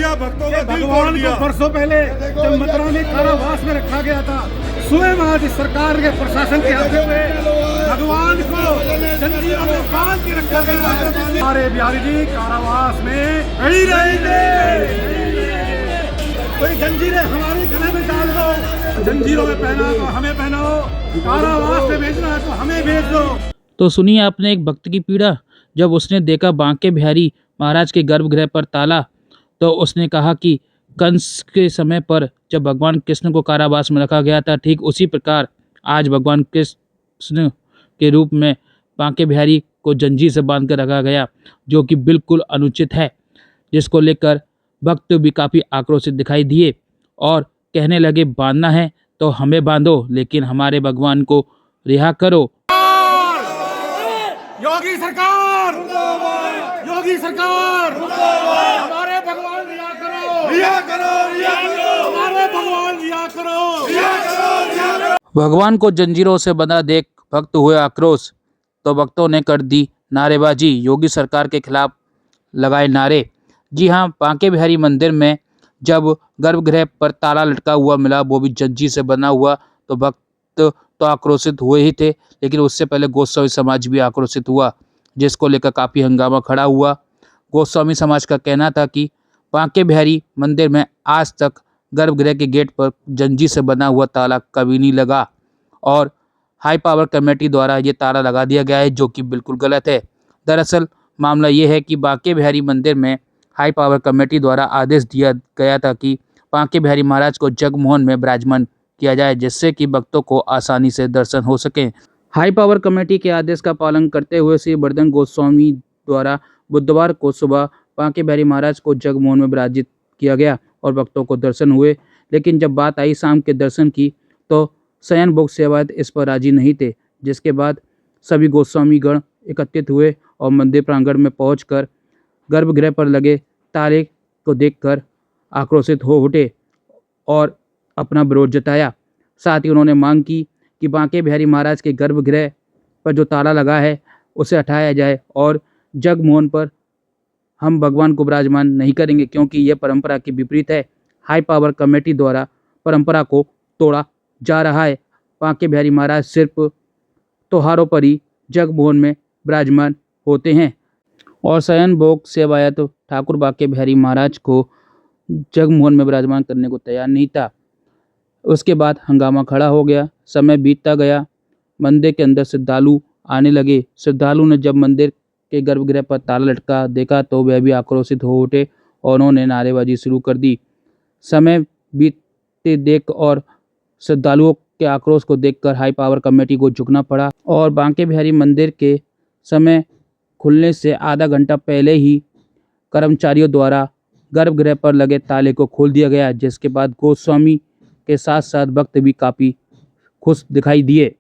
दिया, भक्तों का दिल तोड़ भगवान दिया। को वर्षों पहले जब मथुरा में कारावास में रखा गया था, स्वयं आज सरकार के प्रशासन के हाथों में भगवान को जंजीरों में बांध के रखा गया है। हमारे बिहारी जी कारावास में नहीं रहेंगे। कोई जंजीरें हमारे गले में डाल दो, जंजीरों में पहना तो हमें पहनाओ, कारावास में भेजना है तो हमें भेज दो। तो सुनिए आपने एक भक्त की पीड़ा। जब उसने देखा बांके बिहारी महाराज के गर्भगृह पर ताला, तो उसने कहा कि कंस के समय पर जब भगवान कृष्ण को कारावास में रखा गया था, ठीक उसी प्रकार आज भगवान कृष्ण के रूप में बांके बिहारी को जंजीर से बांध कर रखा गया, जो कि बिल्कुल अनुचित है। जिसको लेकर भक्त भी काफ़ी आक्रोशित दिखाई दिए और कहने लगे, बांधना है तो हमें बांधो, लेकिन हमारे भगवान को रिहा करो। योगी सरकार, योगी सरकार, हमारे भगवान रिहा करो, रिहा करो, रिहा करो, हमारे भगवान रिहा करो, रिहा करो, रिहा करो। भगवान को जंजीरों से बंधा देख भक्त हुए आक्रोश, तो भक्तों ने कर दी नारेबाजी, योगी सरकार के खिलाफ लगाए नारे। जी हाँ, बांके बिहारी मंदिर में जब गर्भगृह पर ताला लटका हुआ मिला, वो भी जंजीर से बना हुआ, तो भक्त तो आक्रोशित हुए ही थे, लेकिन उससे पहले गोस्वामी समाज भी आक्रोशित हुआ, जिसको लेकर काफ़ी हंगामा खड़ा हुआ। गोस्वामी समाज का कहना था कि बांके बिहारी मंदिर में आज तक गर्भगृह के गेट पर जंजीर से बना हुआ ताला कभी नहीं लगा और हाई पावर कमेटी द्वारा ये ताला लगा दिया गया है, जो कि बिल्कुल गलत है। दरअसल मामला ये है कि बांके बिहारी मंदिर में हाई पावर कमेटी द्वारा आदेश दिया गया था कि बांके बिहारी महाराज को जगमोहन में विराजमान किया जाए, जिससे कि भक्तों को आसानी से दर्शन हो सके। हाई पावर कमेटी के आदेश का पालन करते हुए श्री वर्धन गोस्वामी द्वारा बुधवार को सुबह बांके बिहारी महाराज को जगमोहन में विराजित किया गया और भक्तों को दर्शन हुए। लेकिन जब बात आई शाम के दर्शन की, तो शयन भोग सेवायत इस पर राजी नहीं थे, जिसके बाद सभी गोस्वामीगण एकत्रित हुए और मंदिर प्रांगण में पहुंचकर गर्भगृह पर लगे ताले को देखकर आक्रोशित हो उठे और अपना विरोध जताया। साथ ही उन्होंने मांग की कि बांके बिहारी महाराज के गर्भगृह पर जो ताला लगा है उसे हटाया जाए और जगमोहन पर हम भगवान को विराजमान नहीं करेंगे, क्योंकि यह परंपरा के विपरीत है। हाई पावर कमेटी द्वारा परंपरा को तोड़ा जा रहा है। बांके बिहारी महाराज सिर्फ त्योहारों पर ही जगमोहन में विराजमान होते हैं और शयन भोग सेवायत ठाकुर बांके बिहारी महाराज को जगमोहन में विराजमान करने को तैयार नहीं था। उसके बाद हंगामा खड़ा हो गया। समय बीतता गया, मंदिर के अंदर श्रद्धालु आने लगे। श्रद्धालु ने जब मंदिर के गर्भगृह पर ताला लटका देखा, तो वह भी आक्रोशित हो उठे और उन्होंने नारेबाजी शुरू कर दी। समय बीतते देख और श्रद्धालुओं के आक्रोश को देखकर हाई पावर कमेटी को झुकना पड़ा और बांके बिहारी मंदिर के समय खुलने से आधा घंटा पहले ही कर्मचारियों द्वारा गर्भगृह पर लगे ताले को खोल दिया गया, जिसके बाद गोस्वामी के साथ साथ भक्त भी काफ़ी खुश दिखाई दिए।